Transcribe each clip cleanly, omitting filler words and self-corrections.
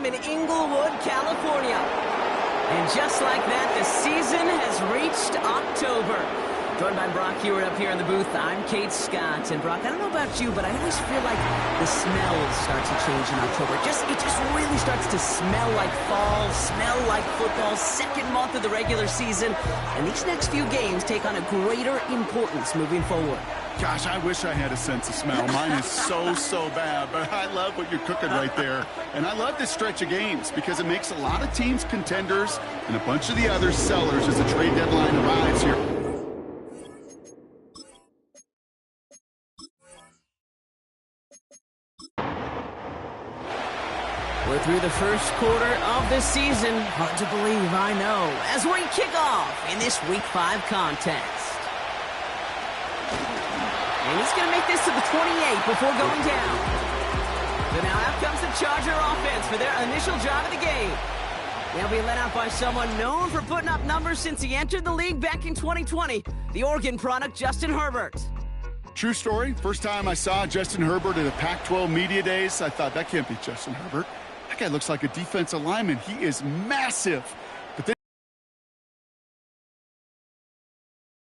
in Inglewood, California. And just like that, the season has reached October. Joined by Brock Hewitt up here in the booth. I'm Kate Scott. And Brock, I don't know about you, but I always feel like the smells start to change in October. It just really starts to smell like fall, smell like football, second month of the regular season. And these next few games take on a greater importance moving forward. Gosh, I wish I had a sense of smell. Mine is so bad, but I love what you're cooking right there. And I love this stretch of games because it makes a lot of teams contenders and a bunch of the other sellers as the trade deadline arrives here. We're through the first quarter of the season. Hard to believe, I know, as we kick off in this Week 5 contest. And he's going to make this to the 28 before going down. So now out comes the Charger offense for their initial drive of the game. They'll be led out by someone known for putting up numbers since he entered the league back in 2020, the Oregon product, Justin Herbert. True story. First time I saw Justin Herbert at the Pac-12 Media Days, I thought, that can't be Justin Herbert. That guy looks like a defensive lineman. He is massive. But then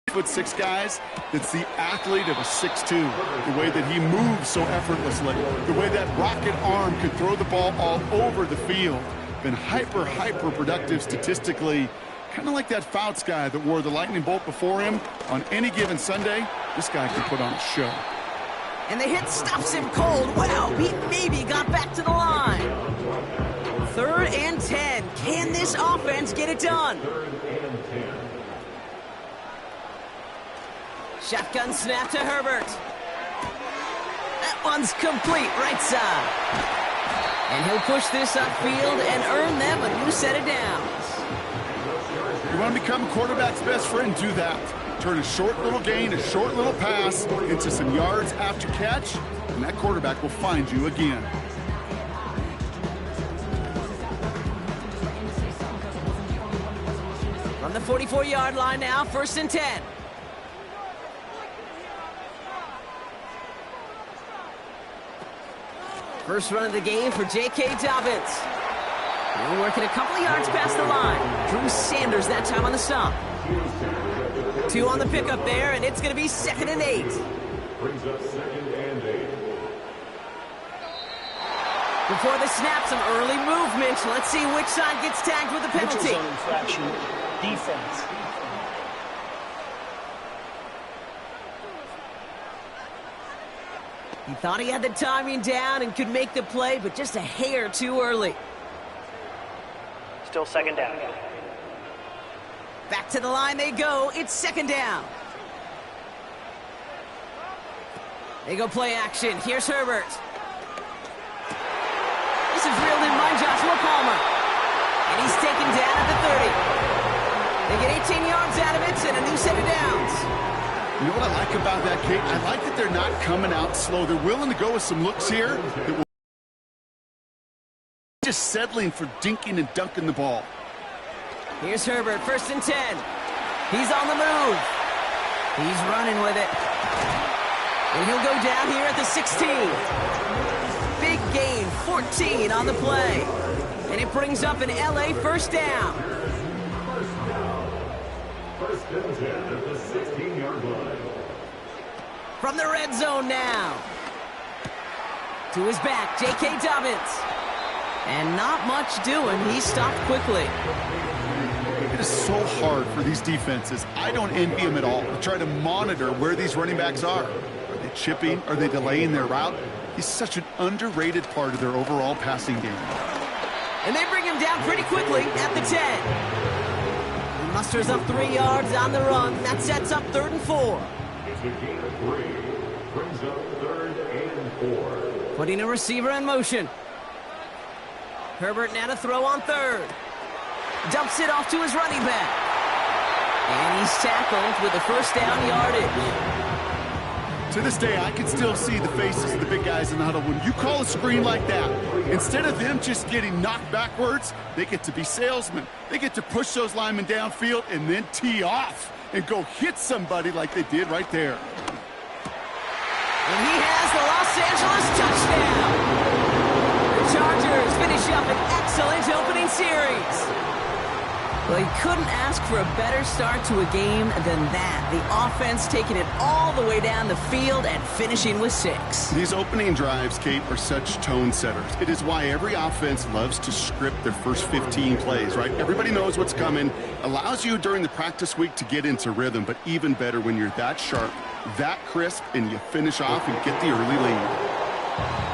6'6" guys, that's the athlete of a 6'2". The way that he moves so effortlessly. The way that rocket arm could throw the ball all over the field. Been hyper productive statistically. Kind of like that Fouts guy that wore the lightning bolt before him. On any given Sunday, this guy can put on a show. And the hit stops him cold. Wow, he maybe got back to the line. 3rd and 10. Can this offense get it done? Shotgun snap to Herbert. That one's complete, right side. And he'll push this upfield and earn them a new set of downs. You want to become a quarterback's best friend, do that. Turn a short little gain, a short little pass into some yards after catch, and that quarterback will find you again. From the 44-yard line now, 1st and 10. First run of the game for J.K. Dobbins. We're working a couple of yards past the line. Drew Sanders that time on the stop. 2 on the pickup there, and it's going to be 2nd and 8. Brings up 2nd and 8. Before the snap, some early movement. Let's see which side gets tagged with a penalty. Neutral zone infraction, defense. He thought he had the timing down and could make the play, but just a hair too early. Still 2nd down. Back to the line they go. It's 2nd down. They go play action. Here's Herbert. This is reeled in by Joshua Palmer. And he's taken down at the 30. They get 18 yards out of it and a new set of downs. You know what I like about that, Kate? I like that they're not coming out slow. They're willing to go with some looks here that will just settling for dinking and dunking the ball. Here's Herbert, 1st and 10. He's on the move. He's running with it. And he'll go down here at the 16. Big gain, 14 on the play. And it brings up an LA 1st down. 1st and 10 at the 16-yard line. From the red zone now. To his back, J.K. Dobbins. And not much doing. He stopped quickly. It is so hard for these defenses. I don't envy them at all. To try to monitor where these running backs are. Are they chipping? Are they delaying their route? He's such an underrated part of their overall passing game. And they bring him down pretty quickly at the 10. He musters up 3 yards on the run. That sets up 3rd and 4. It's a gain of 3. Brings up 3rd and 4. Putting a receiver in motion. Herbert now to throw on 3rd. Dumps it off to his running back. And he's tackled with a 1st down yardage. To this day, I can still see the faces of the big guys in the huddle. When you call a screen like that, instead of them just getting knocked backwards, they get to be salesmen. They get to push those linemen downfield and then tee off and go hit somebody like they did right there. And he has the Los Angeles touchdown. The Chargers finish up an excellent couldn't ask for a better start to a game than that. The offense taking it all the way down the field and finishing with 6. These opening drives, Kate, are such tone setters. It is why every offense loves to script their first 15 plays, right? Everybody knows what's coming. Allows you during the practice week to get into rhythm, but even better when you're that sharp, that crisp, and you finish off and get the early lead.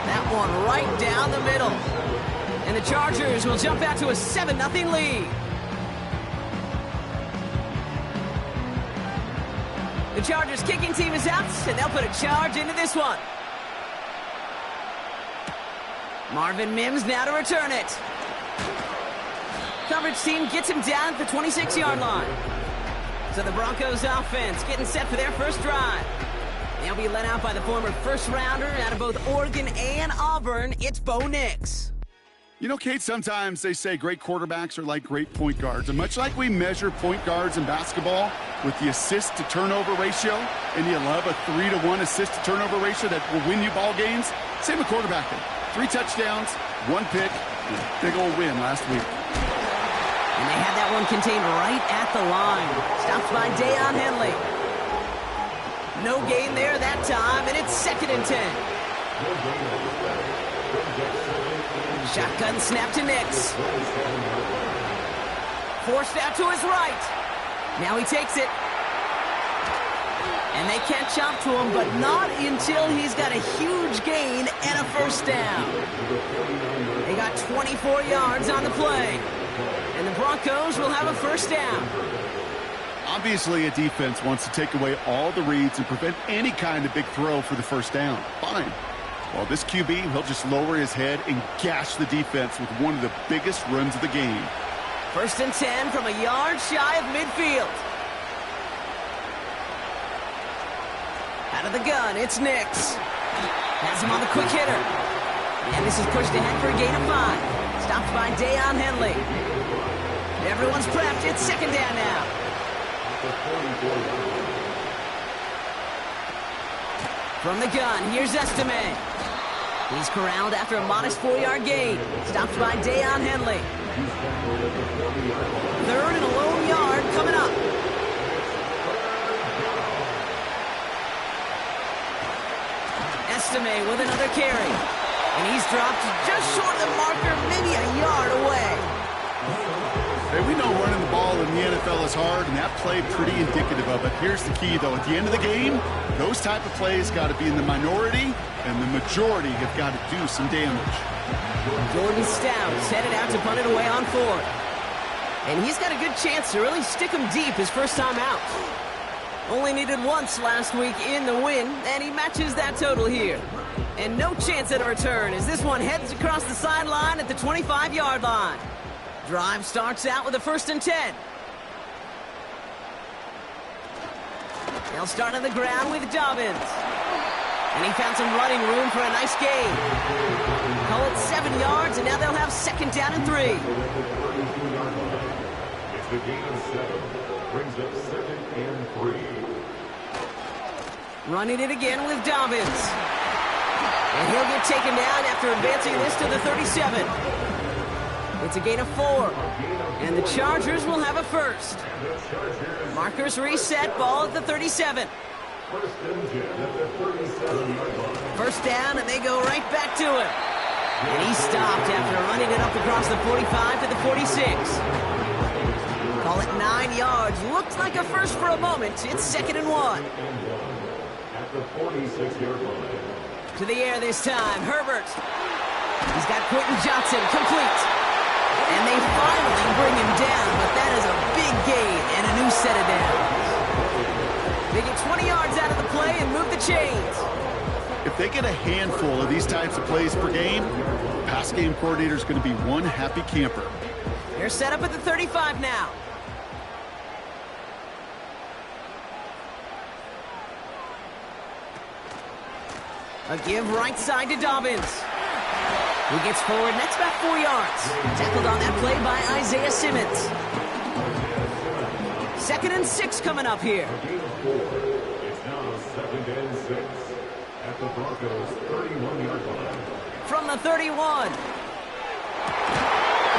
That one right down the middle. And the Chargers will jump out to a 7-0 lead. The Chargers kicking team is out, and they'll put a charge into this one. Marvin Mims now to return it. Coverage team gets him down at the 26-yard line. So the Broncos offense getting set for their first drive. They'll be led out by the former first-rounder out of both Oregon and Auburn. It's Bo Nix. You know, Kate, sometimes they say great quarterbacks are like great point guards. And much like we measure point guards in basketball with the assist-to-turnover ratio, and you love a 3-to-1 assist-to-turnover ratio that will win you ball games, same with quarterbacking. 3 touchdowns, 1 pick, and a big old win last week. And they had that one contained right at the line. Stopped by Deion Henley. No gain there that time, and it's 2nd and 10. Shotgun snap to Nix. Forced out to his right. Now he takes it. And they catch up to him, but not until he's got a huge gain and a first down. They got 24 yards on the play. And the Broncos will have a first down. Obviously, a defense wants to take away all the reads and prevent any kind of big throw for the first down. Fine. Well, this QB, he'll just lower his head and gash the defense with one of the biggest runs of the game. 1st and 10 from a yard shy of midfield. Out of the gun, it's Nix. Has him on the quick hitter. And this is pushed ahead for a gain of 5. Stopped by Deion Henley. Everyone's prepped. It's 2nd down now. From the gun, here's Estime. He's corralled after a modest 4-yard gain. Stopped by Deion Henley. 3rd and a lone yard coming up. Estime with another carry. And he's dropped just short of the marker, maybe a yard away. Hey, we know running the ball in the NFL is hard, and that play pretty indicative of it. Here's the key, though. At the end of the game, those type of plays got to be in the minority, and the majority have got to do some damage. Jordan Stout's headed out to punt it away on 4th. And he's got a good chance to really stick him deep his first time out. Only needed once last week in the win, and he matches that total here. And no chance at a return as this one heads across the sideline at the 25-yard line. Drive starts out with a 1st and 10. They'll start on the ground with Dobbins. And he found some running room for a nice gain. Call it 7 yards, and now they'll have 2nd down and 3. It's the gain of 7. Brings up 2nd and 3. Running it again with Dobbins. And he'll get taken down after advancing this to the 37. It's a gain of 4. And the Chargers will have a first. Markers reset, ball at the 37. First down, and they go right back to him. And he stopped after running it up across the 45 to the 46. Call it 9 yards. Looked like a first for a moment. It's 2nd and 1. At the 46-yard line. To the air this time, Herbert. He's got Quentin Johnson complete. And they finally bring him down, but that is a big gain and a new set of downs. They get 20 yards out of the play and move the chains. If they get a handful of these types of plays per game, the pass game coordinator is going to be one happy camper. They're set up at the 35 now. A give right side to Dobbins. He gets forward, and that's about 4 yards. Tackled on that play by Isaiah Simmons. 2nd and 6 coming up here. It's now 2nd and 6 at the Broncos' 31-yard line. From the 31.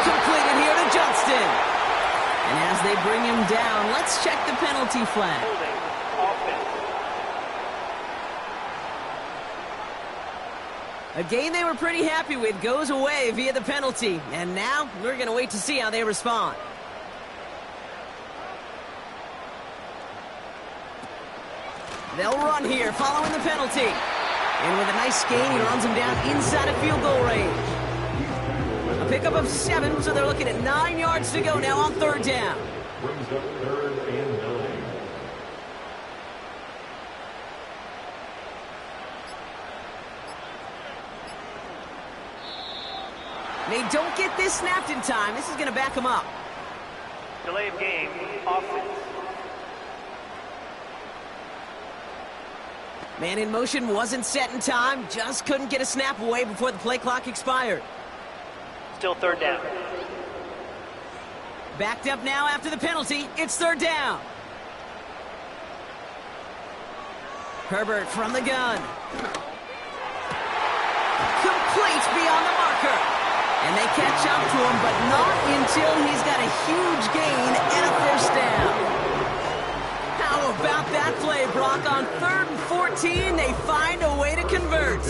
Completed here to Johnston. And as as they bring him down. Let's check the penalty flag. A game they were pretty happy with goes away via the penalty. And now we're going to wait to see how they respond. They'll run here following the penalty. And with a nice gain, he runs him down inside of field goal range. A pickup of 7, so they're looking at 9 yards to go now on 3rd down. Brings up 3rd and 9. They don't get this snapped in time. This is going to back them up. Delay of game, offense. Man in motion wasn't set in time. Just couldn't get a snap away before the play clock expired. Still 3rd down. Backed up now after the penalty. It's 3rd down. Herbert from the gun. Complete beyond the marker. And they catch up to him, but not until he's got a huge gain and a 1st down. How about that play, Brock? On 3rd and 14, they find a way to convert.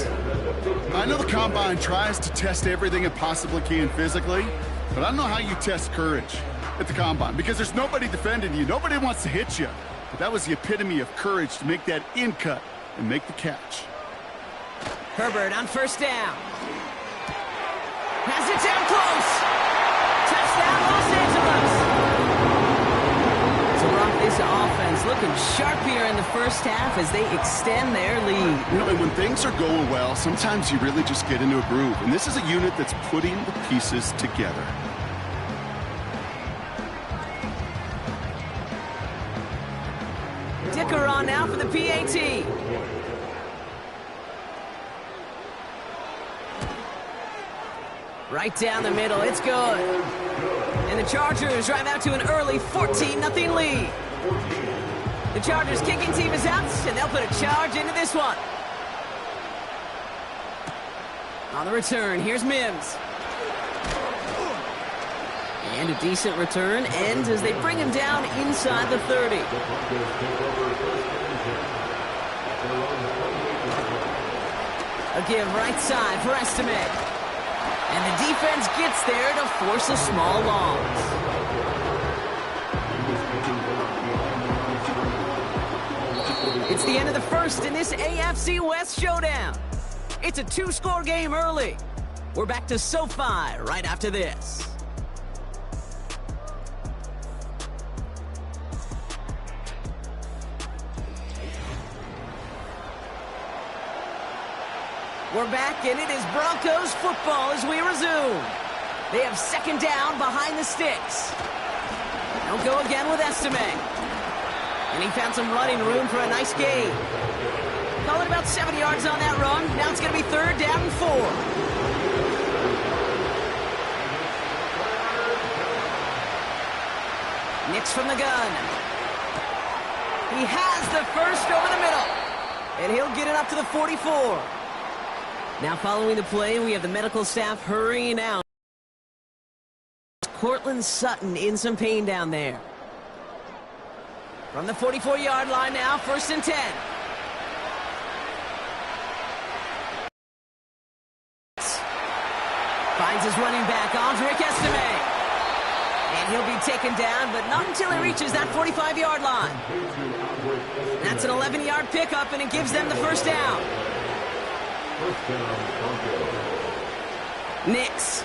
I know the Combine tries to test everything it possibly can physically, but I don't know how you test courage at the Combine because there's nobody defending you. Nobody wants to hit you. But that was the epitome of courage to make that in cut and make the catch. Herbert on 1st down. Has it down close. Touchdown, Los Angeles. So, Brock, this offense looking sharp here in the 1st half as they extend their lead. You know, and when things are going well, sometimes you really just get into a groove. And this is a unit that's putting the pieces together. Dicker on now for the PAT. Right down the middle, it's good. And the Chargers drive out to an early 14-0 lead. The Chargers kicking team is out, and they'll put a charge into this one. On the return, here's Mims. And a decent return ends as they bring him down inside the 30. A give right side for Estimate. And the defense gets there to force a small loss. It's the end of the 1st in this AFC West showdown. It's a 2-score game early. We're back to SoFi right after this. We're back, and it is Broncos football as we resume. They have 2nd down behind the sticks. They'll go again with Estime. And he found some running room for a nice gain. Call it about 7 yards on that run. Now it's going to be 3rd down and 4. Nix from the gun. He has the 1st over the middle. And he'll get it up to the 44. Now following the play, we have the medical staff hurrying out. Cortland Sutton in some pain down there. From the 44-yard line now, 1st and 10. Finds his running back, Andrick Estime. And he'll be taken down, but not until he reaches that 45-yard line. That's an 11-yard pickup, and it gives them the 1st down. Nix.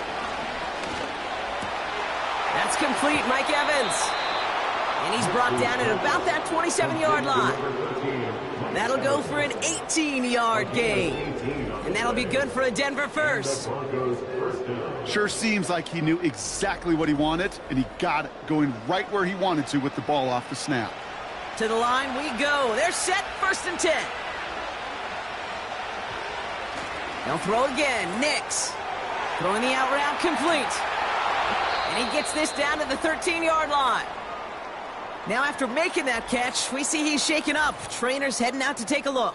That's complete, Mike Evans. And he's brought down at about that 27-yard line. That'll go for an 18-yard gain. And that'll be good for a Denver 1st. Sure seems like he knew exactly what he wanted, and he got it going right where he wanted to with the ball off the snap. To the line we go. They're set, 1st and 10. They'll throw again. Nix. Throwing the out route complete. And he gets this down to the 13-yard line. Now after making that catch, we see he's shaken up. Trainer's heading out to take a look.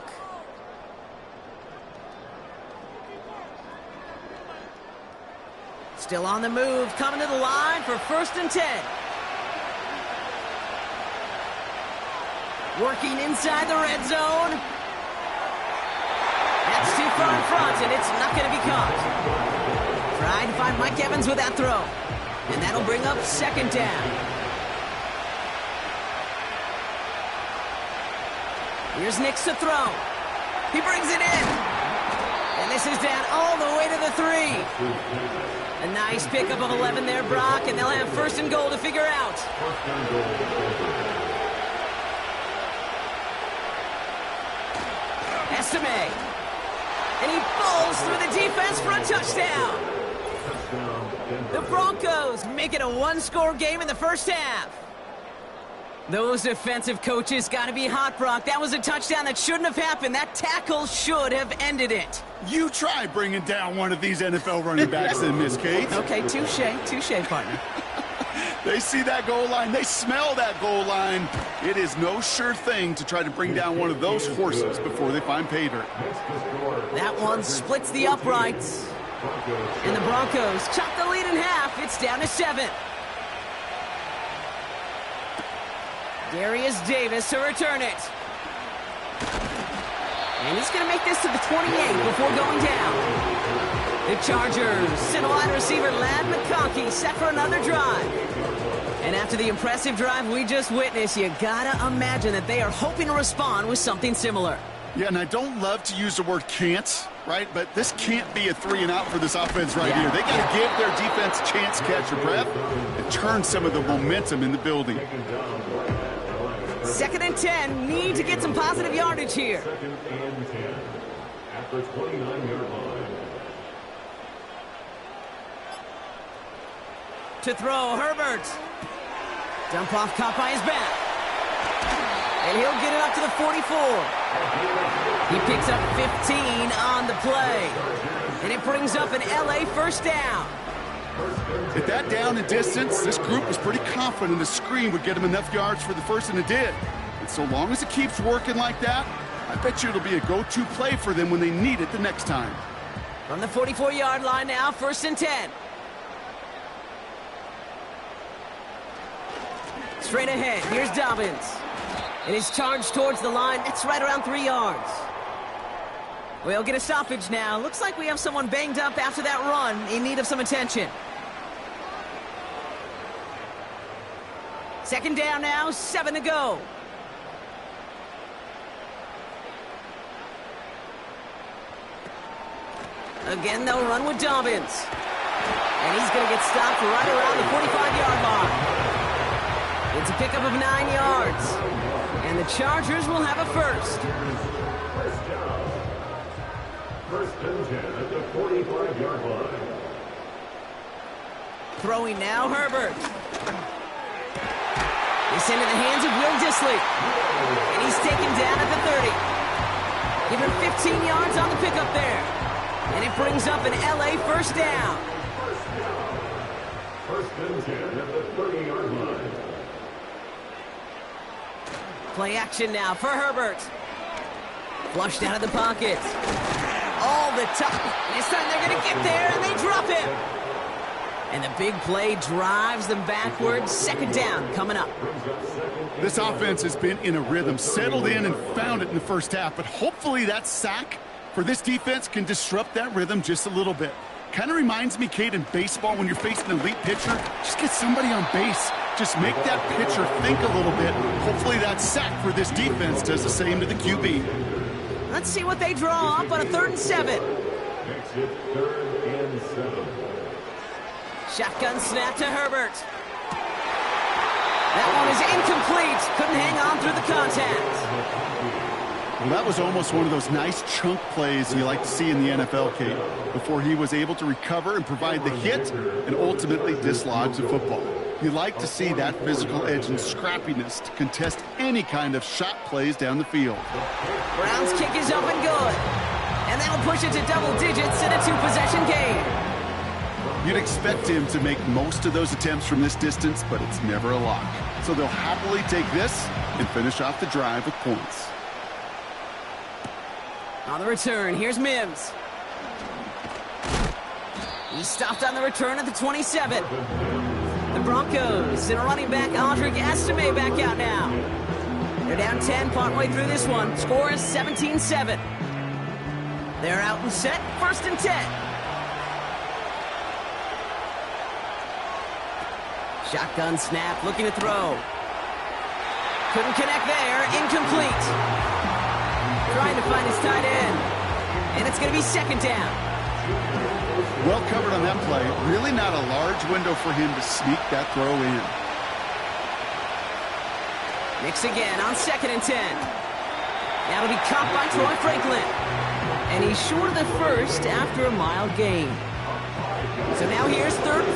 Still on the move, coming to the line for 1st and 10. Working inside the red zone. That's too far in front, and it's not going to be caught. Trying to find Mike Evans with that throw. And that'll bring up second down. Here's Nix to throw. He brings it in. And this is down all the way to the 3. A nice pickup of 11 there, Brock, and they'll have first and goal to figure out. Estime. And he bowls through the defense for a touchdown. The Broncos make it a one-score game in the first half. Those defensive coaches got to be hot, Brock. That was a touchdown that shouldn't have happened. That tackle should have ended it. You try bringing down one of these NFL running backs then, Miss Kate. Okay, touche, partner. They see that goal line. They smell that goal line. It is no sure thing to try to bring down one of those horses before they find pay dirt. That one splits the uprights. And the Broncos chop the lead in half. It's down to 7. Darius Davis to return it. And he's going to make this to the 28 before going down. The Chargers send a wide receiver, Ladd McConkey, set for another drive. And after the impressive drive we just witnessed, you got to imagine that they are hoping to respond with something similar. Yeah, and I don't love to use the word can't, right? But this can't be a 3-and-out for this offense right here. They got to give their defense a chance to catch their breath and turn some of the momentum in the building. 2nd and 10, need to get some positive yardage here. 2nd and 10 at the 29-yard line. To throw, Herbert. Dump off, caught by his back. And he'll get it up to the 44. He picks up 15 on the play. And it brings up an LA first down. At that down and distance, this group was pretty confident the screen would get them enough yards for the first, and it did. And so long as it keeps working like that, I bet you it'll be a go-to play for them when they need it the next time. From the 44-yard line now, 1st and 10. Straight ahead, here's Dobbins. And he's charged towards the line. That's right around 3 yards. We'll get a stoppage now. Looks like we have someone banged up after that run in need of some attention. 2nd down now, 7 to go. Again, they'll run with Dobbins. And he's going to get stopped right around the 45-yard line. It's a pickup of 9 yards. And the Chargers will have a first. First down. 1st and 10 at the 45-yard line. Throwing now, Herbert. It's into the hands of Will Dissly. And he's taken down at the 30. Give him 15 yards on the pickup there. And it brings up an LA first down. First down. 1st and 10 at the 30-yard line. Play action now for Herbert. Flushed out of the pocket. All the time. This time they're going to get there, and they drop him. And the big play drives them backwards. 2nd down coming up. This offense has been in a rhythm, settled in and found it in the first half. But hopefully that sack for this defense can disrupt that rhythm just a little bit. Kind of reminds me, Kate, in baseball when you're facing an elite pitcher, just get somebody on base. Just make that pitcher think a little bit. Hopefully that sack for this defense does the same to the QB. Let's see what they draw up on a 3rd and 7. Makes it 3rd and 7. Shotgun snap to Herbert. That one is incomplete. Couldn't hang on through the contact. Well, that was almost one of those nice chunk plays you like to see in the NFL, Kate, before he was able to recover and provide the hit and ultimately dislodge the football. You like to see that physical edge and scrappiness to contest any kind of shot plays down the field. Brown's kick is up and good. And that'll push it to double digits in a 2-possession game. You'd expect him to make most of those attempts from this distance, but it's never a lock. So they'll happily take this and finish off the drive with points. On the return, here's Mims. He stopped on the return at the 27. The Broncos and a running back, Audric Estime, back out now. They're down 10 partway through this one. Score is 17-7. They're out and set. 1st and 10. Shotgun snap, looking to throw. Couldn't connect there. Incomplete. Trying to find his tight end. And it's going to be 2nd down. Well covered on that play. Really not a large window for him to sneak that throw in. Nix again on 2nd and 10. That'll be caught by Troy Franklin. And he's short of the first after a mild gain. So now here's 3rd and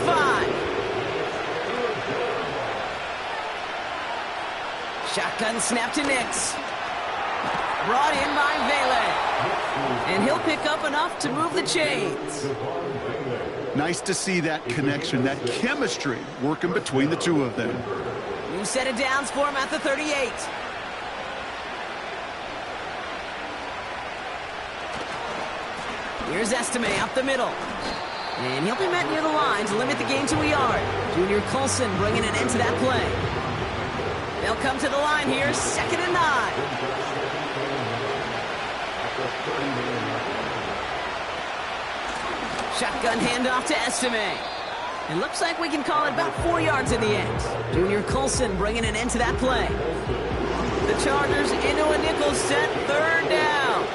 5. Shotgun snap to Nix. Brought in by Vele. And he'll pick up enough to move the chains. Nice to see that connection, that chemistry working between the two of them. New set of downs for him at the 38. Here's Estime up the middle. And he'll be met near the line to limit the gain to a yard. Junior Colson bringing an end to that play. They'll come to the line here, 2nd and 9. Shotgun handoff to Estime. It looks like we can call it about 4 yards in the end. Junior Colson bringing an end to that play. The Chargers into a nickel set, 3rd down.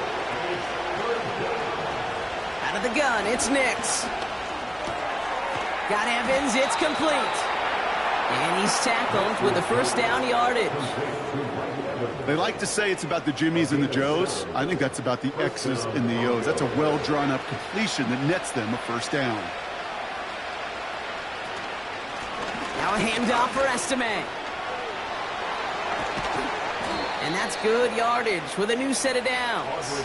Out of the gun, it's Nix. Got Evans, it's complete. And he's tackled with the 1st down yardage. They like to say it's about the Jimmies and the Joes. I think that's about the X's and the O's. That's a well-drawn-up completion that nets them a 1st down. Now a handoff for Estime. And that's good yardage with a new set of downs.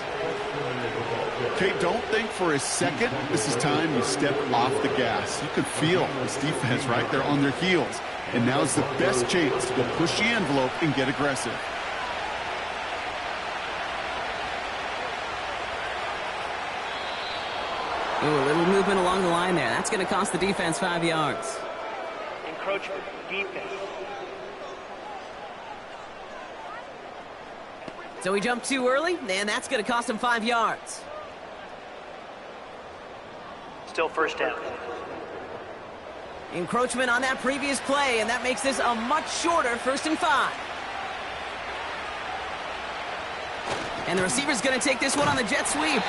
Kate, don't think for a second this is time you step off the gas. You could feel this defense right there on their heels. And now's the best chance to go push the envelope and get aggressive. Ooh, a little movement along the line there. That's going to cost the defense 5 yards. Encroachment, defense. So he jumped too early, and that's going to cost him 5 yards. Still 1st down. Encroachment on that previous play, and that makes this a much shorter 1st and 5. And the receiver's going to take this one on the jet sweep.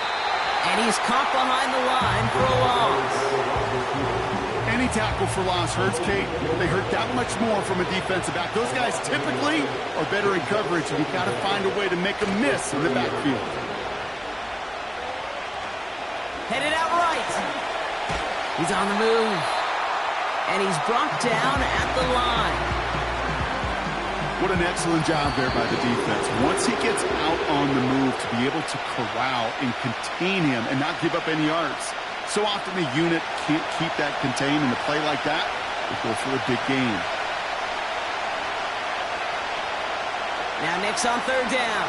And he's caught behind the line for a loss. Any tackle for loss hurts, Kate. They hurt that much more from a defensive back. Those guys typically are better in coverage, and you've got to find a way to make a miss in the backfield. Headed out right. He's on the move. And he's brought down at the line. What an excellent job there by the defense. Once he gets out on the move, to be able to corral and contain him and not give up any yards. So often the unit can't keep that contained, and a play like that will go for a big gain. Now Nix on 3rd down.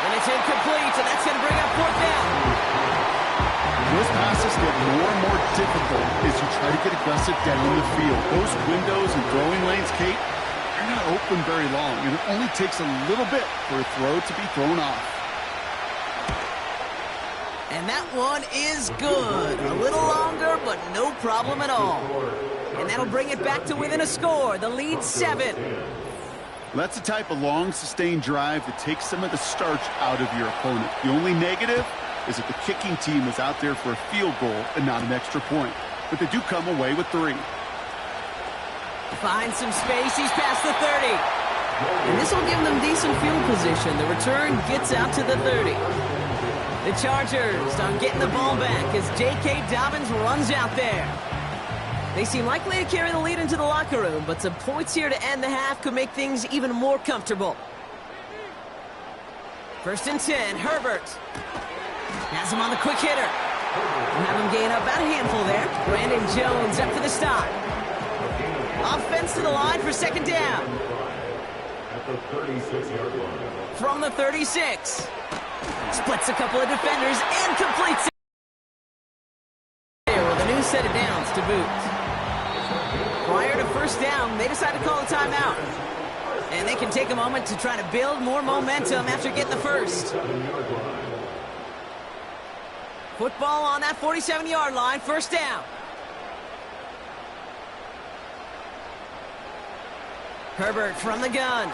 And it's incomplete, and that's going to bring up 4th down. Those passes get more and more difficult as you try to get aggressive down the field. Those windows and throwing lanes, Kate, they're not open very long, and it only takes a little bit for a throw to be thrown off. And that one is good. A little longer, but no problem at all. And that'll bring it back to within a score. The lead 7. That's the type of long, sustained drive that takes some of the starch out of your opponent. The only negative is that the kicking team is out there for a field goal and not an extra point. But they do come away with 3. Finds some space. He's past the 30. And this will give them decent field position. The return gets out to the 30. The Chargers are getting the ball back as J.K. Dobbins runs out there. They seem likely to carry the lead into the locker room, but some points here to end the half could make things even more comfortable. 1st and 10, Herbert. Has him on the quick hitter. We'll have him gain about a handful there. Brandon Jones up for the stop. Offense to the line for 2nd down. At the 36-yard line. From the 36. Splits a couple of defenders and completes it. There with a new set of downs to boot. Prior to 1st down, they decide to call a timeout. And they can take a moment to try to build more momentum after getting the first. Football on that 47-yard line, first down. Herbert from the gun.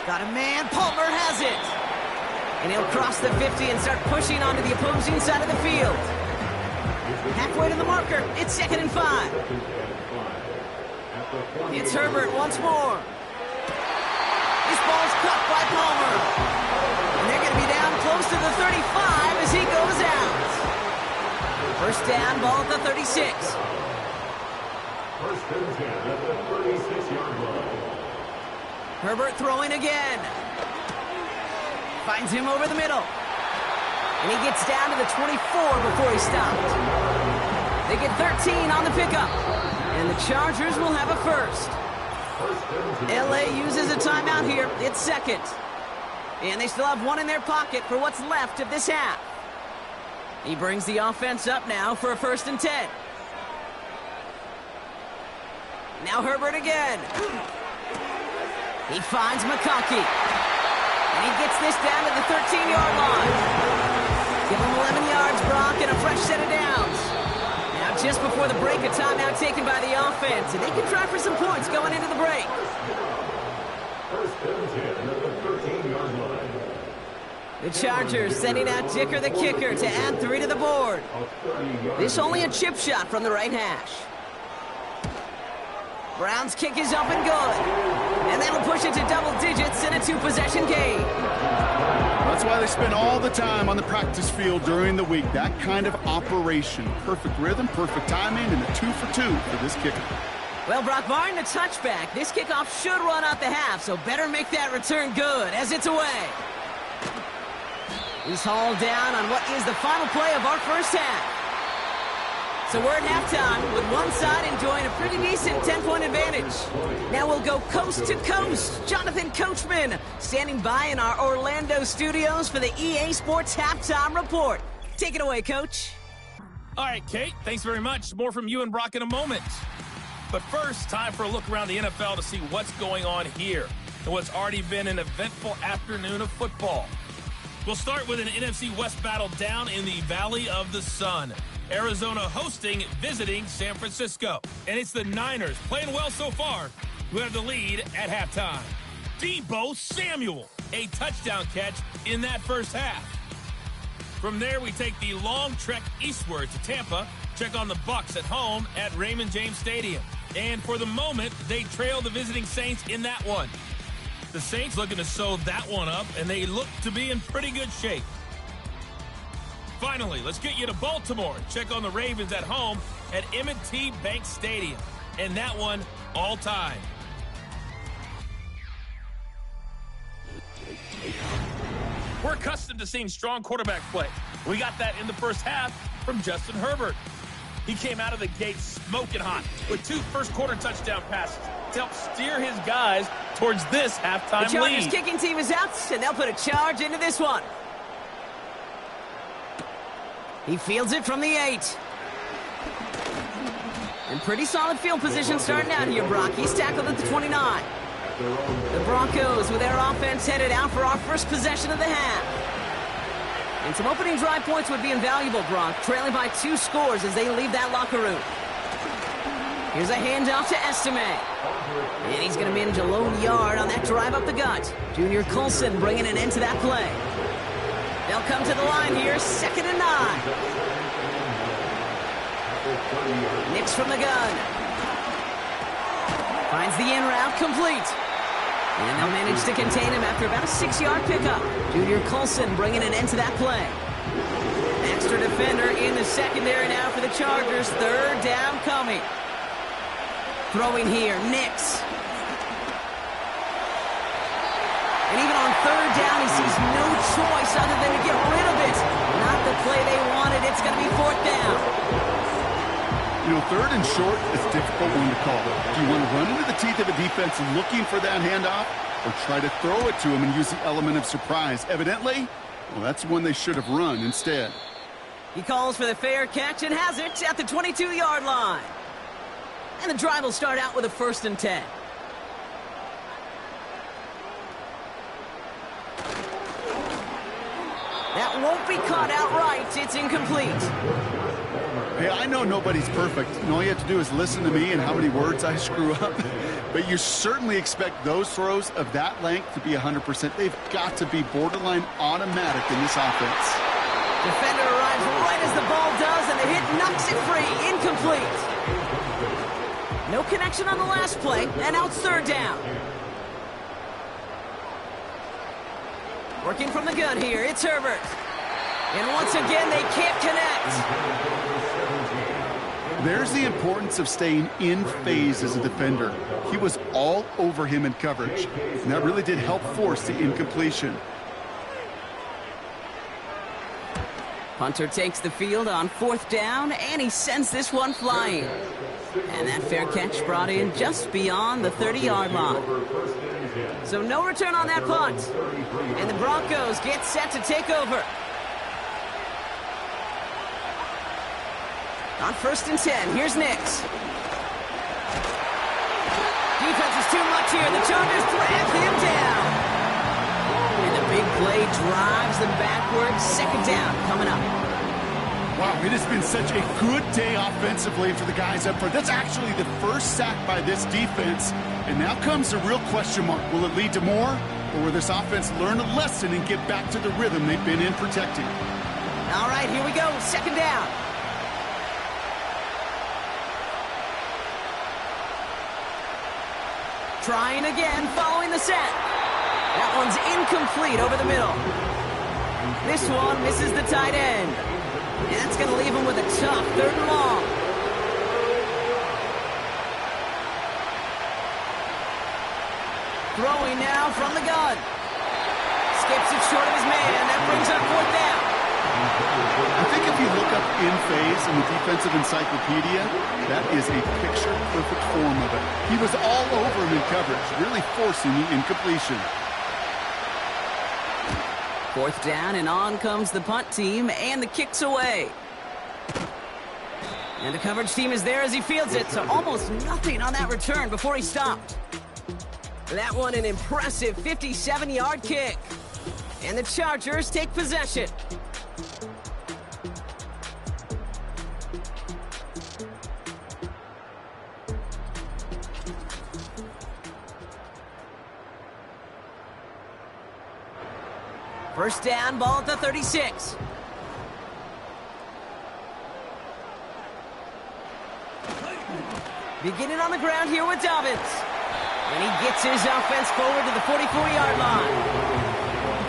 Got a man, Palmer has it. And he'll cross the 50 and start pushing onto the opposing side of the field. Halfway to the marker, it's 2nd and 5. It's Herbert once more. This ball's caught by Palmer. And they're going to be down close to the 35 as he goes out. First down, ball at the 36. First and 10 at the 36-yard line. Herbert throwing again. Finds him over the middle. And he gets down to the 24 before he stopped. They get 13 on the pickup. And the Chargers will have a first. LA uses a timeout here. It's second. And they still have one in their pocket for what's left of this half. He brings the offense up now for a 1st and 10. Now Herbert again. He finds McConkey. And he gets this down to the 13-yard line. Give him 11 yards, Brock, and a fresh set of downs. Now just before the break, a timeout taken by the offense. And they can try for some points going into the break. First and 10 at the 13-yard line. The Chargers sending out Dicker the kicker to add 3 to the board. This only a chip shot from the right hash. Brown's kick is up and good. And that'll push it to double digits in a 2-possession game. That's why they spend all the time on the practice field during the week. That kind of operation. Perfect rhythm, perfect timing, and a 2 for 2 for this kicker. Well, Brock, barring the touchback, this kickoff should run out the half, so better make that return good as it's away. He's hauled down on what is the final play of our first half. So we're at halftime with one side enjoying a pretty decent 10-point advantage. Now we'll go coast to coast. Jonathan Coachman standing by in our Orlando studios for the EA Sports Halftime Report. Take it away, Coach. All right, Kate, thanks very much. More from you and Brock in a moment. But first, time for a look around the NFL to see what's going on here and what's already been an eventful afternoon of football. We'll start with an NFC West battle down in the Valley of the Sun. Arizona hosting, visiting San Francisco. And it's the Niners, playing well so far, who have the lead at halftime. Deebo Samuel, a touchdown catch in that first half. From there, we take the long trek eastward to Tampa, check on the Bucs at home at Raymond James Stadium. And for the moment, they trail the visiting Saints in that one. The Saints looking to sew that one up, and they look to be in pretty good shape. Finally, let's get you to Baltimore. Check on the Ravens at home at M&T Bank Stadium. And that one, all time. We're accustomed to seeing strong quarterback play. We got that in the first half from Justin Herbert. He came out of the gate smoking hot with 2 first-quarter touchdown passes to help steer his guys towards this halftime lead. The Chargers kicking team is out, and they'll put a charge into this one. He fields it from the 8. And pretty solid field position starting out here, Brock. He's tackled at the 29. The Broncos with their offense headed out for our first possession of the half. And some opening drive points would be invaluable, Brock, trailing by 2 scores as they leave that locker room. Here's a handoff to Estime. And he's going to manage a lone yard on that drive up the gut. Junior Colson bringing an end to that play. They'll come to the line here, 2nd and 9. Nix from the gun. Finds the in route complete. And they'll manage to contain him after about a 6-yard pickup. Junior Colson bringing an end to that play. Extra defender in the secondary now for the Chargers. 3rd down coming. Throwing here, Nix. And even on 3rd down, he sees no choice other than to get rid of it. Not the play they wanted. It's going to be 4th down. You know, 3rd and short is a difficult one to call. Do you want to run into the teeth of a defense looking for that handoff, or try to throw it to him and use the element of surprise? Evidently, well, that's one they should have run instead. He calls for the fair catch and has it at the 22-yard line. And the drive will start out with a 1st and 10. That won't be caught outright. It's incomplete. Hey, I know nobody's perfect. And all you have to do is listen to me and how many words I screw up. But you certainly expect those throws of that length to be 100%. They've got to be borderline automatic in this offense. Defender arrives right as the ball does, and the hit knocks it free. Incomplete. No connection on the last play, and now it's third down. Working from the gun here, it's Herbert. And once again, they can't connect. There's the importance of staying in phase as a defender. He was all over him in coverage, and that really did help force the incompletion. Punter takes the field on fourth down, and he sends this one flying. And that fair catch brought in just beyond the 30-yard line. So no return on that punt. And the Broncos get set to take over. On first and 10, here's Nix. Defense is too much here. The Chargers drag him down. And the big play drives them backwards. Second down coming up. Wow, it has been such a good day offensively for the guys up front. That's actually the first sack by this defense. And now comes the real question mark. Will it lead to more? Or will this offense learn a lesson and get back to the rhythm they've been in protecting? All right, here we go. Second down. Trying again, following the set. That one's incomplete over the middle. This one misses the tight end. And that's going to leave him with a tough third and long. Throwing now from the gun. Skips it short of his man. That brings up fourth down. I think if you look up in phase in the defensive encyclopedia, that is a picture-perfect form of it. He was all over him in coverage, really forcing the incompletion. Fourth down, and on comes the punt team, and the kick's away. And the coverage team is there as he fields it, so almost nothing on that return before he stopped. That one an impressive 57-yard kick. And the Chargers take possession. First down, ball at the 36. Beginning on the ground here with Dobbins. And he gets his offense forward to the 44-yard line.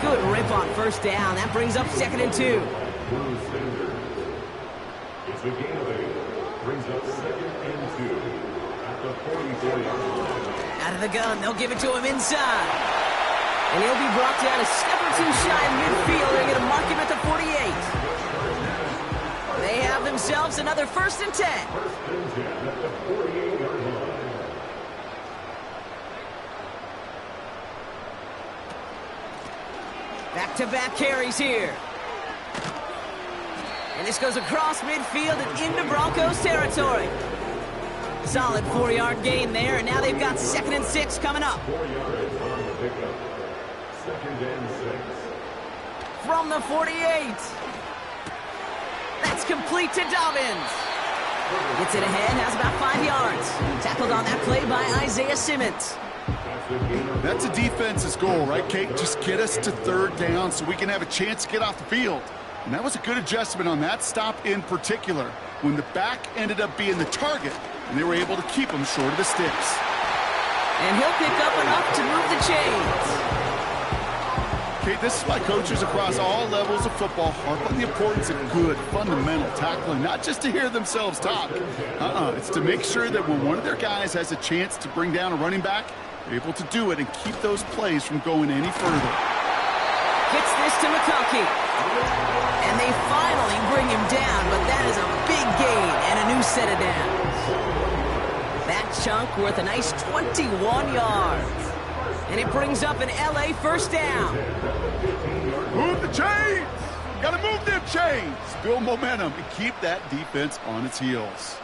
Good rip on first down. That brings up second and 2. It's a gain of 8. Brings up second and 2 at the 44-yard line. Out of the gun, they'll give it to him inside. And he'll be brought down a step or two shy of midfield. They're going to mark him at the 48. They have themselves another first and 10. First and 10 at the 48-yard line. Back-to-back carries here. And this goes across midfield and into Broncos territory. Solid 4-yard gain there, and now they've got second and 6 coming up. 4 yards on the pickup. Second and 6. From the 48. That's complete to Dobbins. Gets it ahead, has about 5 yards. Tackled on that play by Isaiah Simmons. That's a defense's goal, right, Kate? Just get us to third down so we can have a chance to get off the field. And that was a good adjustment on that stop in particular, when the back ended up being the target, and they were able to keep him short of the sticks. And he'll pick up enough to move the chains. Kate, this is why coaches across all levels of football harp on the importance of good, fundamental tackling, not just to hear themselves talk. It's to make sure that when one of their guys has a chance to bring down a running back, they're able to do it and keep those plays from going any further. Gets this to McConkey. And they finally bring him down, but that is a big gain and a new set of downs. That chunk worth a nice 21 yards. And it brings up an LA first down. Move the chains! Gotta move them chains! Build momentum and keep that defense on its heels.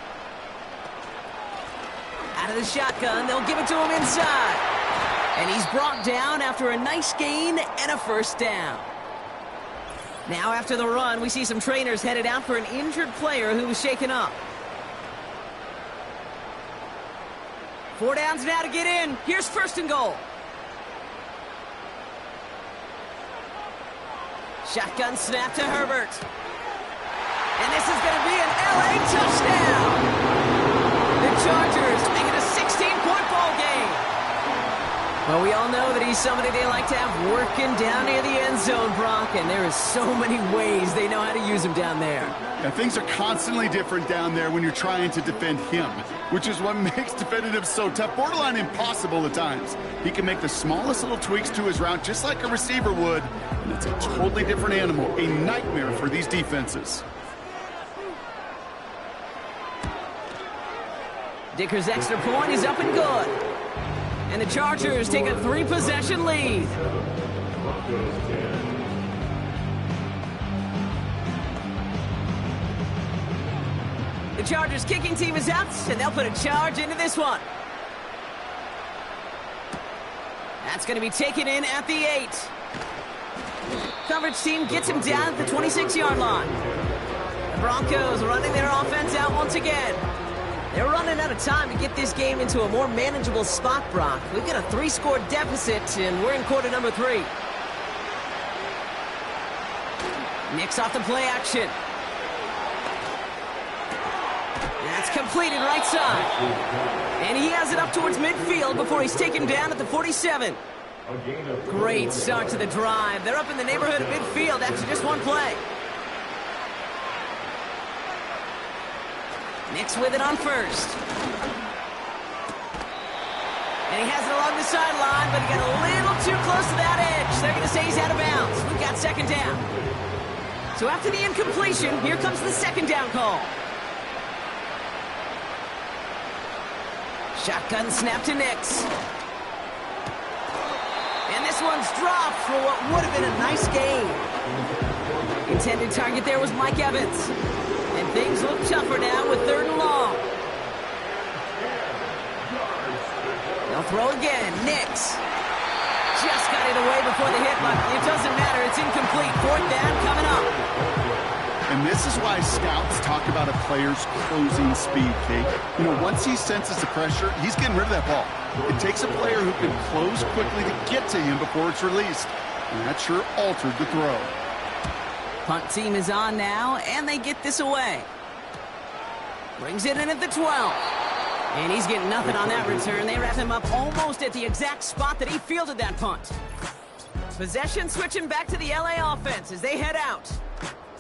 Out of the shotgun, they'll give it to him inside. And he's brought down after a nice gain and a first down. Now after the run, we see some trainers headed out for an injured player who was shaken up. 4 downs now to get in. Here's 1st and goal. Shotgun snap to Herbert. And this is going to be an LA touchdown. The Chargers make it a 16-point ball game. Well, we all know that he's somebody they like to have working down near the end zone, Brock, and there is so many ways they know how to use him down there. Yeah, things are constantly different down there when you're trying to defend him, which is what makes defending him so tough, borderline impossible at times. He can make the smallest little tweaks to his route just like a receiver would, and it's a totally different animal, a nightmare for these defenses. Dicker's extra point is up and good. And the Chargers take a 3-possession lead. The Chargers kicking team is out, and they'll put a charge into this one. That's going to be taken in at the 8. Coverage team gets him down at the 26-yard line. The Broncos running their offense out once again. They're running out of time to get this game into a more manageable spot, Brock. We've got a 3-score deficit, and we're in quarter number 3. Nicks off the play action. That's completed right side. And he has it up towards midfield before he's taken down at the 47. Great start to the drive. They're up in the neighborhood of midfield after just one play. Nicks with it on 1st. And he has it along the sideline, but he got a little too close to that edge. They're going to say he's out of bounds. We've got 2nd down. So after the incompletion, here comes the 2nd down call. Shotgun snap to Nicks. And this one's dropped for what would have been a nice gain. Intended target there was Mike Evans. And things look tougher now with 3rd and long. They'll throw again. Nicks. Just got it away before the hit, but it doesn't matter. It's incomplete. 4th down coming up. And this is why scouts talk about a player's closing speed, Kate. You know, once he senses the pressure, he's getting rid of that ball. It takes a player who can close quickly to get to him before it's released. And that sure altered the throw. Punt team is on now, and they get this away. Brings it in at the 12. And he's getting nothing on that return. They wrap him up almost at the exact spot that he fielded that punt. Possession switching back to the LA offense as they head out.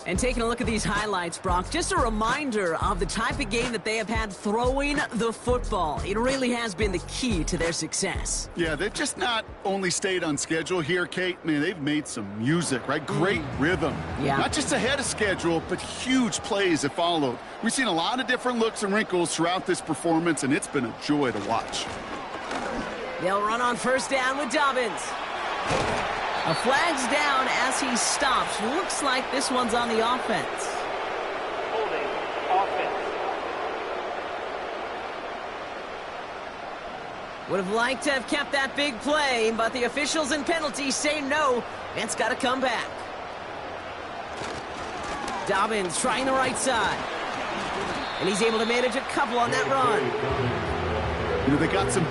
And taking a look at these highlights, Brock, just a reminder of the type of game that they have had throwing the football. It really has been the key to their success. Yeah, they've just not only stayed on schedule here, Kate. Man, they've made some music, right? Great rhythm. Yeah. Not just ahead of schedule, but huge plays that followed. We've seen a lot of different looks and wrinkles throughout this performance, and it's been a joy to watch. They'll run on 1st down with Dobbins. A flag's down as he stops. Looks like this one's on the offense. Holding offense. Would have liked to have kept that big play, but the officials and penalties say no. It's got to come back. Dobbins trying the right side. And he's able to manage a couple on that run. You know, they got some...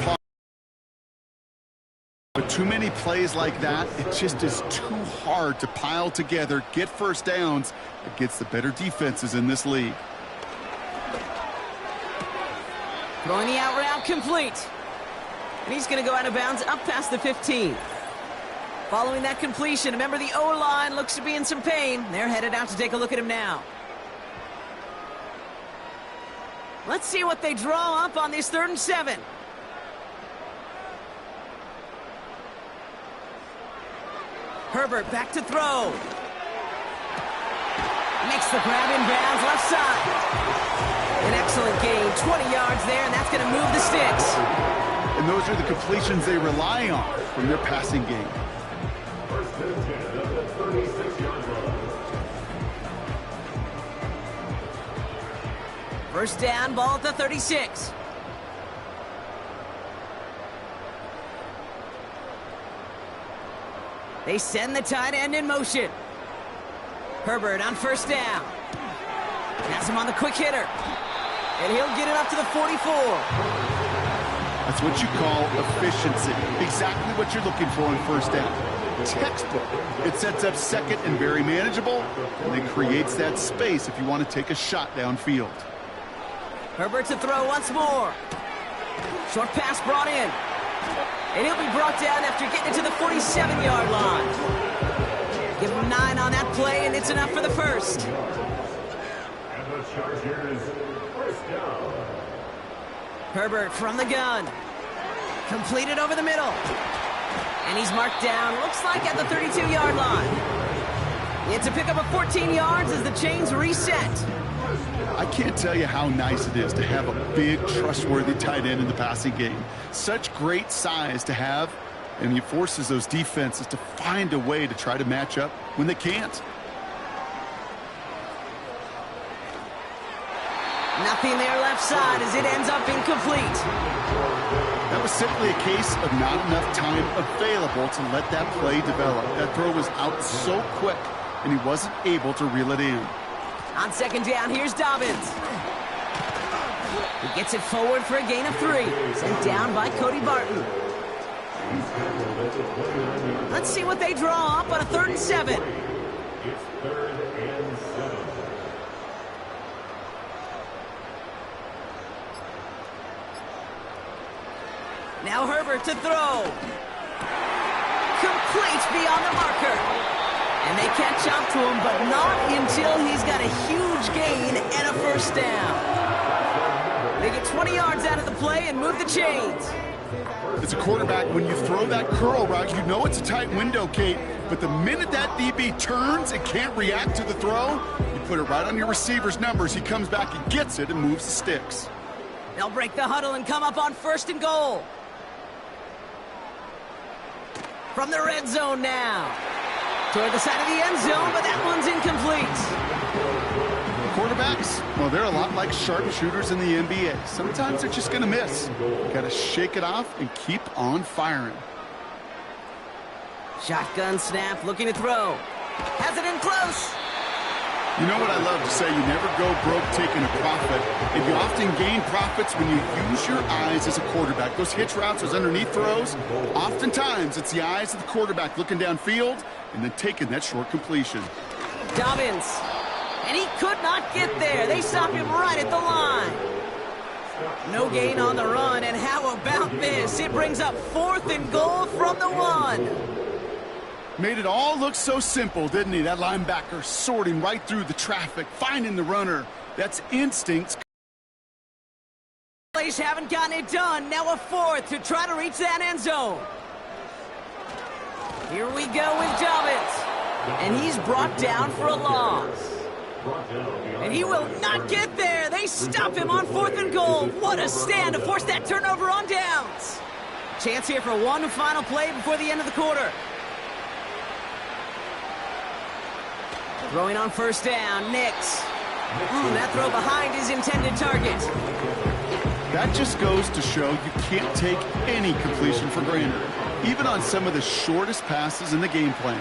But too many plays like that, it just is too hard to pile together, get 1st downs against the better defenses in this league. Throwing the out route complete. And he's going to go out of bounds up past the 15. Following that completion, remember the O-line looks to be in some pain. They're headed out to take a look at him now. Let's see what they draw up on this 3rd and 7. Herbert back to throw. Makes the grab in bounds left side. An excellent gain, 20 yards there, and that's going to move the sticks. And those are the completions they rely on from their passing game. 1st and 10 at the 36-yard line. 1st down, ball at the 36. They send the tight end in motion. Herbert on first down. Has him on the quick hitter. And he'll get it up to the 44. That's what you call efficiency. Exactly what you're looking for on first down. Textbook. It sets up second and very manageable, and then creates that space if you want to take a shot downfield. Herbert to throw once more. Short pass brought in. And he'll be brought down after getting it to the 47-yard line. Give him 9 on that play, and it's enough for the first. And the Chargers, first down. Herbert from the gun. Completed over the middle. And he's marked down, looks like at the 32-yard line. It's a pickup of 14 yards as the chains reset. I can't tell you how nice it is to have a big, trustworthy tight end in the passing game. Such great size to have, and he forces those defenses to find a way to try to match up when they can't. Nothing there left side as it ends up incomplete. That was simply a case of not enough time available to let that play develop. That throw was out so quick, and he wasn't able to reel it in. On second down, here's Dobbins. He gets it forward for a gain of 3. Sent down by Cody Barton. Let's see what they draw up on a 3rd and 7. It's 3rd and 7. Now Herbert to throw. Complete beyond the marker. And they catch up to him, but not until he's got a huge gain and a first down. They get 20 yards out of the play and move the chains. As a quarterback, when you throw that curl route, you know it's a tight window, Kate. But the minute that DB turns and can't react to the throw, you put it right on your receiver's numbers. He comes back and gets it and moves the sticks. They'll break the huddle and come up on 1st and goal. From the red zone now. Toward the side of the end zone, but that one's incomplete. Quarterbacks, well, they're a lot like sharpshooters in the NBA. Sometimes they're just going to miss. You got to shake it off and keep on firing. Shotgun snap, looking to throw. Has it in close. You know what I love to say? You never go broke taking a profit. And you often gain profits when you use your eyes as a quarterback. Those hitch routes, those underneath throws, oftentimes it's the eyes of the quarterback looking downfield and then taking that short completion. Dobbins. And he could not get there. They stop him right at the line. No gain on the run, and how about this? It brings up 4th and goal from the 1. Made it all look so simple, didn't he? That linebacker sorting right through the traffic, finding the runner. That's instincts. Plays haven't gotten it done. Now a 4th to try to reach that end zone. Here we go with Dobbins. And he's brought down for a loss. And he will not get there. They stop him on 4th and goal. What a stand to force that turnover on downs. Chance here for one final play before the end of the quarter. Throwing on first down, Nix. That throw behind his intended target. That just goes to show you can't take any completion for granted, even on some of the shortest passes in the game plan.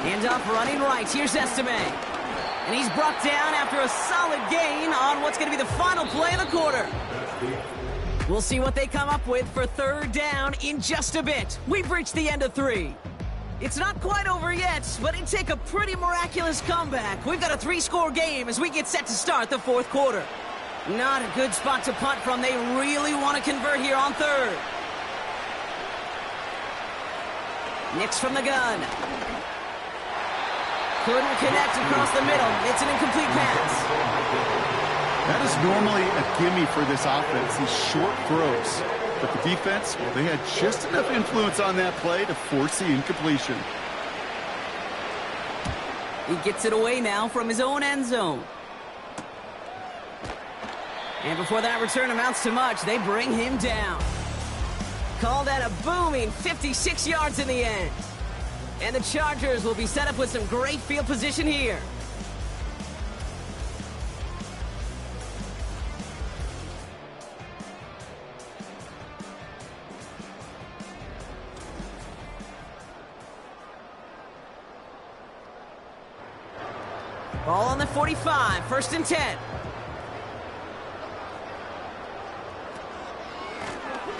Handoff running right. Here's Estime. And he's brought down after a solid gain on what's going to be the final play of the quarter. We'll see what they come up with for 3rd down in just a bit. We've reached the end of 3. It's not quite over yet, but it'd take a pretty miraculous comeback. We've got a 3-score game as we get set to start the 4th quarter. Not a good spot to punt from. They really want to convert here on 3rd. Nix from the gun. Couldn't connect across the middle. It's an incomplete pass. That is normally a gimme for this offense, these short throws. But the defense, well, they had just enough influence on that play to force the incompletion. He gets it away now from his own end zone. And before that return amounts to much, they bring him down. Called at a booming 56 yards in the end. And the Chargers will be set up with some great field position here. Ball on the 45, 1st and 10.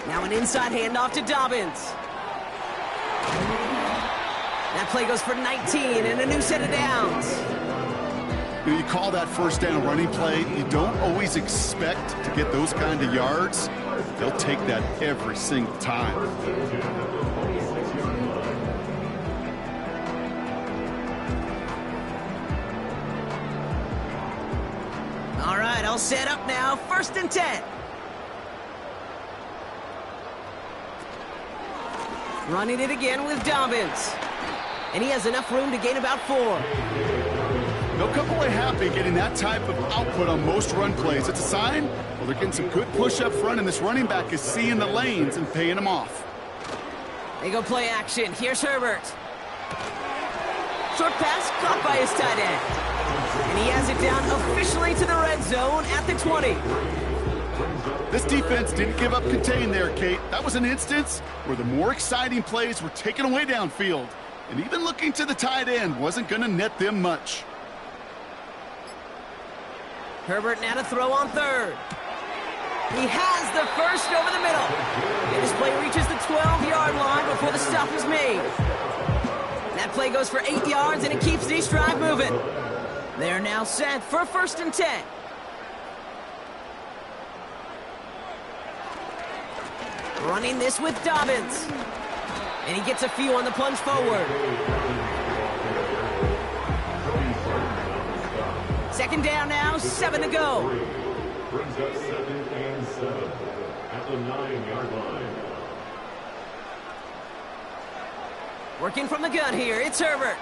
Now an inside handoff to Dobbins. That play goes for 19 and a new set of downs. You call that 1st down running play, you don't always expect to get those kind of yards. They'll take that every single time. All right, all set up now. 1st and 10. Running it again with Dobbins. And he has enough room to gain about 4. They'll come away happy getting that type of output on most run plays. It's a sign, well, they're getting some good push up front, and this running back is seeing the lanes and paying them off. They go play action. Here's Herbert. Short pass caught by his tight end. And he has it down officially to the red zone at the 20. This defense didn't give up contain there, Kate. That was an instance where the more exciting plays were taken away downfield. And even looking to the tight end wasn't going to net them much. Herbert now to throw on 3rd. He has the first over the middle. And this play reaches the 12-yard line before the stop is made. That play goes for 8 yards, and it keeps the drive moving. They're now set for 1st and 10. Running this with Dobbins. And he gets a few on the plunge forward. 2nd down now, 7 to go. Brings up 2nd and 7 at the 9-yard line. Working from the gun here, it's Herbert.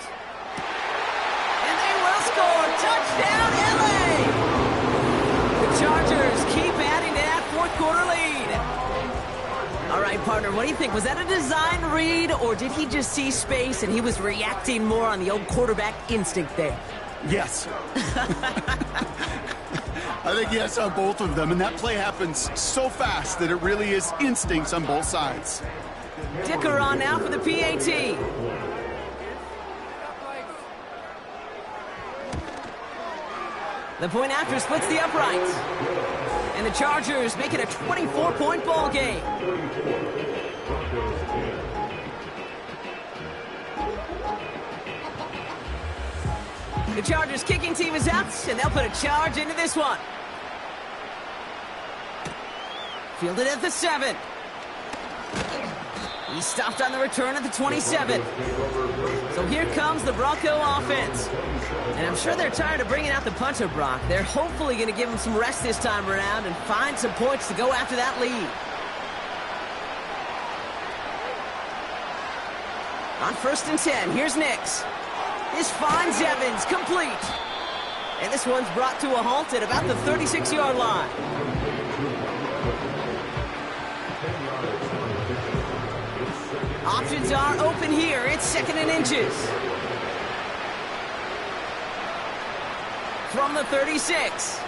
And they will score. Touchdown, LA! The Chargers keep adding to that 4th quarter lead. All right, partner, what do you think? Was that a design read, or did he just see space and he was reacting more on the old quarterback instinct there? Yes. I think yes on both of them, and that play happens so fast that it really is instincts on both sides. Dicker on now for the PAT. The point after splits the uprights. And the Chargers make it a 24-point ball game. The Chargers kicking team is out, and they'll put a charge into this one. Fielded at the 7. He stopped on the return at the 27. So here comes the Bronco offense. And I'm sure they're tired of bringing out the punter, Brock. They're hopefully going to give him some rest this time around and find some points to go after that lead. On 1st and 10, here's Nix. This finds Evans, complete. And this one's brought to a halt at about the 36-yard line. Options are open here. It's 2nd and inches. From the 36.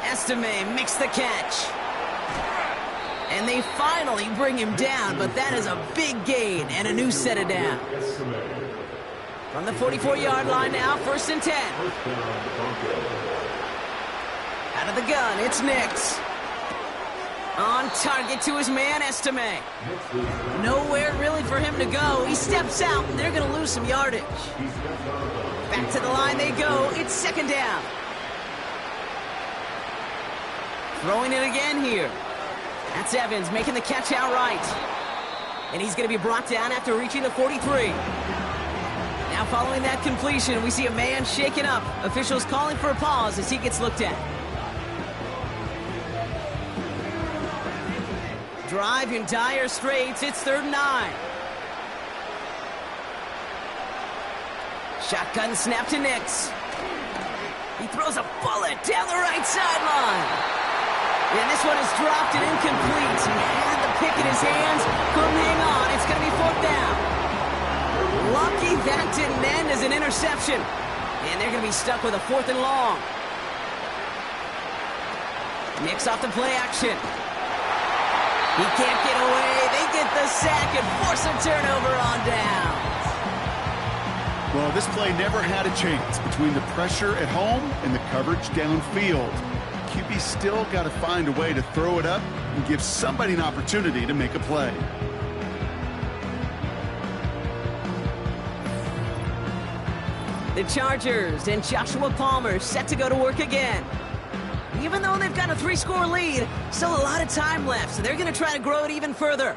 Estime makes the catch. And they finally bring him down, but that is a big gain and a new set of downs. From the 44-yard line now, 1st and 10. Out of the gun, it's Nix. On target to his man, Estime. Nowhere really for him to go. He steps out, and they're going to lose some yardage. Back to the line they go. It's 2nd down. Throwing it again here. That's Evans making the catch outright. And he's going to be brought down after reaching the 43. Now following that completion, we see a man shaken up. Officials calling for a pause as he gets looked at. Drive in dire straits. It's 3rd and 9. Shotgun snap to Nix. He throws a bullet down the right sideline. And this one is dropped and incomplete. He had the pick in his hands. Couldn't hang on. It's going to be 4th down. Lucky that didn't end as an interception. And they're going to be stuck with a 4th and long. Nix off the play action. He can't get away. They get the sack and force a turnover on down. Well, this play never had a chance between the pressure at home and the coverage downfield. QB still got to find a way to throw it up and give somebody an opportunity to make a play. The Chargers and Joshua Palmer set to go to work again. Even though they've got a 3-score lead, still a lot of time left, so they're going to try to grow it even further.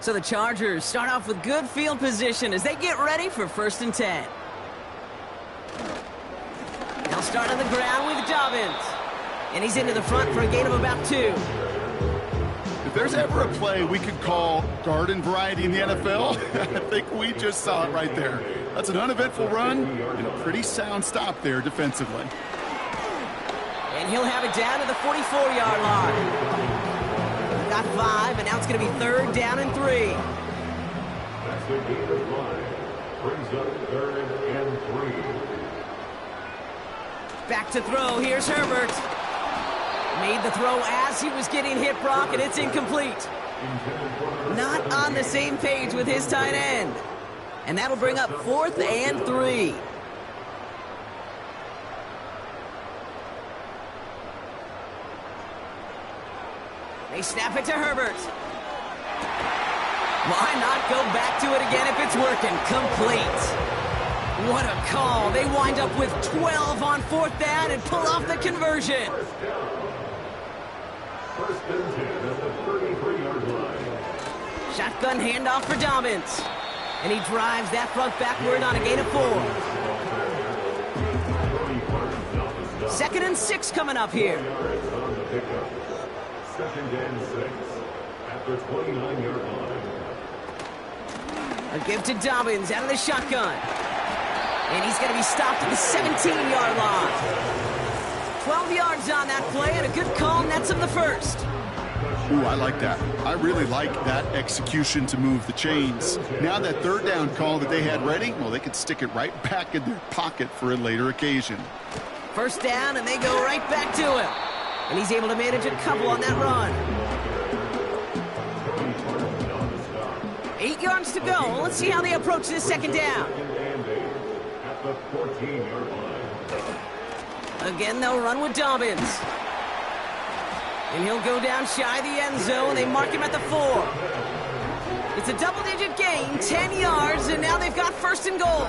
So the Chargers start off with good field position as they get ready for 1st and 10. They'll start on the ground with Dobbins. And he's into the front for a gain of about 2. If there's ever a play we could call garden variety in the NFL, I think we just saw it right there. That's an uneventful run and a pretty sound stop there defensively. And he'll have it down to the 44-yard line. Got 5, and now it's going to be 3rd down and 3. That's the gain of 5. Brings up 3rd and 3. Back to throw. Here's Herbert. Made the throw as he was getting hit, Brock, and it's incomplete. Not on the same page with his tight end. And that'll bring up 4th and 3. They snap it to Herbert. Why not go back to it again if it's working? Complete. What a call. They wind up with 12 on 4th down and pull off the conversion. 1st and 10 at the 33-yard line. Shotgun handoff for Dobbins. And he drives that front backward on a gain of 4. 2nd and 6 coming up here. 2nd and 6 at the 29-yard line. A give to Dobbins out of the shotgun. And he's going to be stopped at the 17-yard line. 12 yards on that play, and a good call nets him the 1st. Ooh, I like that. I really like that execution to move the chains. Now that 3rd down call that they had ready, well, they could stick it right back in their pocket for a later occasion. 1st down, and they go right back to him. And he's able to manage a couple on that run. 8 yards to go. Let's see how they approach this 2nd down. At the 14-yard line. Again, they'll run with Dobbins. And he'll go down shy of the end zone. They mark him at the 4. It's a double-digit gain, 10 yards, and now they've got 1st and goal.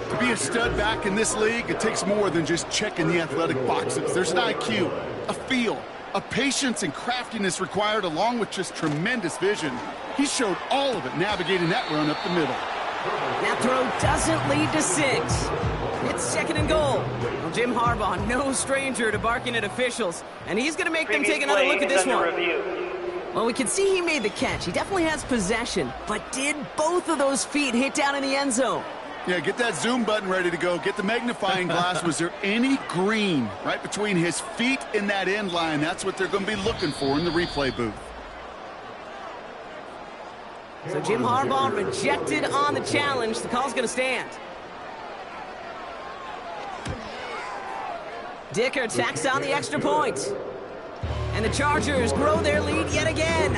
To be a stud back in this league, it takes more than just checking the athletic boxes. There's an IQ, a feel, a patience and craftiness required along with just tremendous vision. He showed all of it navigating that run up the middle. That throw doesn't lead to 6. It's 2nd and goal. Well, Jim Harbaugh, no stranger to barking at officials, and he's going to make them take another look at this one. Well, we can see he made the catch. He definitely has possession, but did both of those feet hit down in the end zone? Yeah, get that zoom button ready to go. Get the magnifying glass. Was there any green right between his feet and that end line? That's what they're going to be looking for in the replay booth. So Jim Harbaugh rejected on the challenge. The call's going to stand. Dicker tacks on the extra point. And the Chargers grow their lead yet again.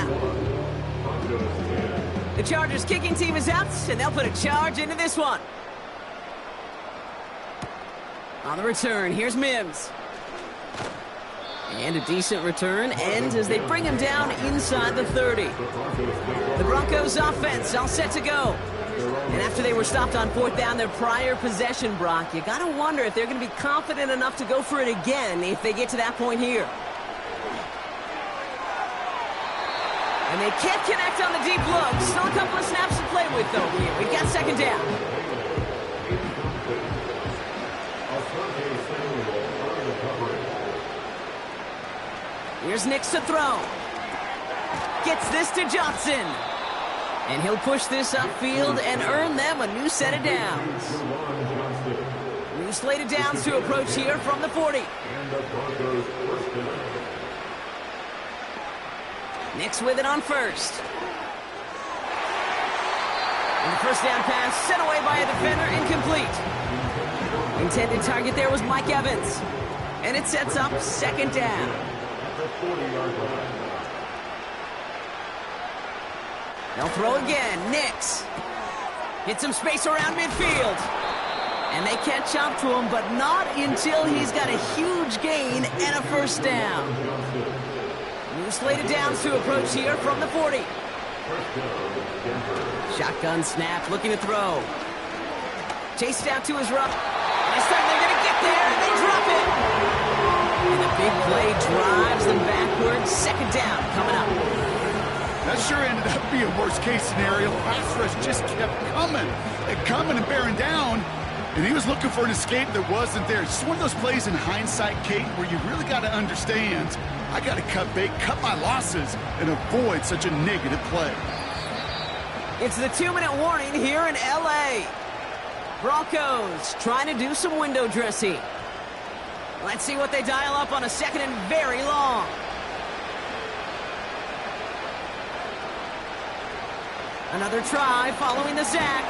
The Chargers kicking team is out, and they'll put a charge into this one. On the return, here's Mims. And a decent return ends as they bring him down inside the 30. The Broncos offense all set to go. And after they were stopped on 4th down their prior possession, Brock, you got to wonder if they're going to be confident enough to go for it again if they get to that point here. And they can't connect on the deep look. Still a couple of snaps to play with, though, here. We've got 2nd down. Here's Nix to throw. Gets this to Johnson. And he'll push this upfield and earn them a new set of downs. New slate of downs to approach here from the 40. Nix with it on 1st. And the 1st down pass sent away by a defender, incomplete. Intended target there was Mike Evans. And it sets up 2nd down. They'll throw again. Nix. Hit some space around midfield. And they catch up to him, but not until he's got a huge gain and a first down. New slated downs to approach here from the 40. Shotgun snap, looking to throw. Chased out to his right. This time they're going to get there, and they drop it. And the big play drives them backwards. Second down coming up. That sure ended up being a worst-case scenario. Pass rush just kept coming and bearing down. And he was looking for an escape that wasn't there. It's just one of those plays in hindsight, Kate, where you really got to understand, I got to cut bait, cut my losses, and avoid such a negative play. It's the 2-minute warning here in L.A. Broncos trying to do some window dressing. Let's see what they dial up on a second and very long. Another try following the sack.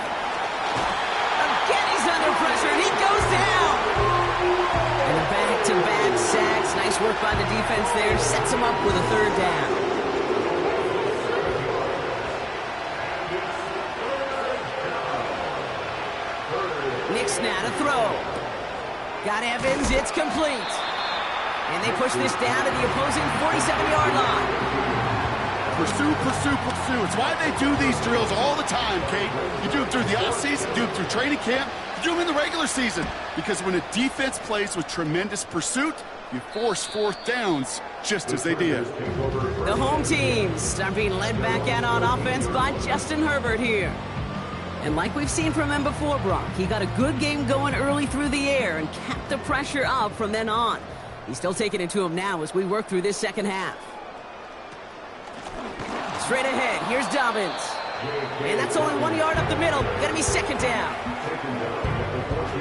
Again, he's under pressure, and he goes down. And back-to-back sacks. Nice work by the defense there. Sets him up with a third down. Nixon to throw. Got Evans. It's complete. And they push this down to the opposing 47-yard line. Pursue, pursue, pursue. It's why they do these drills all the time, Kate. You do them through the offseason, do them through training camp, you do them in the regular season. Because when a defense plays with tremendous pursuit, you force fourth downs just as they did. The home teams are being led back out on offense by Justin Herbert here. And like we've seen from him before, Brock, he got a good game going early through the air and kept the pressure up from then on. He's still taking it to him now as we work through this second half. Straight ahead, here's Dobbins. And that's only 1 yard up the middle. Gonna be second down.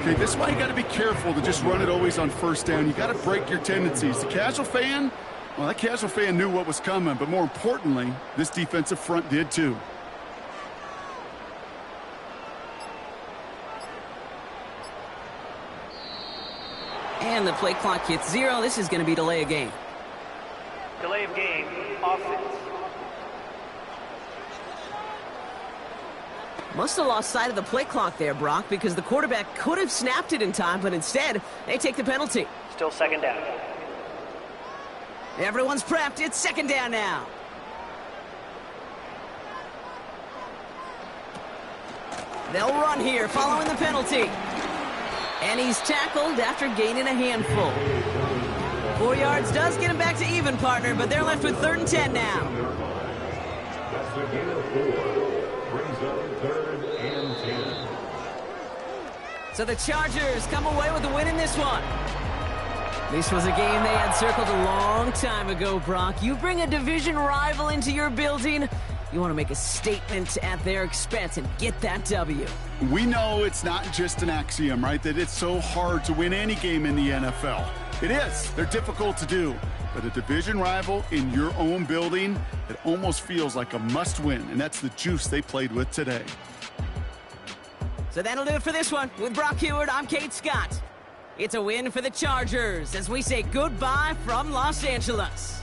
Okay, this is why you got to be careful to just run it always on first down. You got to break your tendencies. The casual fan, well, that casual fan knew what was coming, but more importantly, this defensive front did too. And the play clock hits 0. This is going to be delay of game. Delay of game, offense. Must have lost sight of the play clock there, Brock, because the quarterback could have snapped it in time, but instead, they take the penalty. Still second down. Everyone's prepped. It's second down now. They'll run here following the penalty. And he's tackled after gaining a handful. 4 yards does get him back to even, partner, but they're left with 3rd and 10 now. That's the gain of 4. Brings up 3rd and 10. So the Chargers come away with a win in this one. This was a game they had circled a long time ago, Brock. You bring a division rival into your building, you want to make a statement at their expense and get that W. We know it's not just an axiom, right, that it's so hard to win any game in the NFL. It is. They're difficult to do. But a division rival in your own building, it almost feels like a must-win, and that's the juice they played with today. So that'll do it for this one. With Brock Heward, I'm Kate Scott. It's a win for the Chargers as we say goodbye from Los Angeles.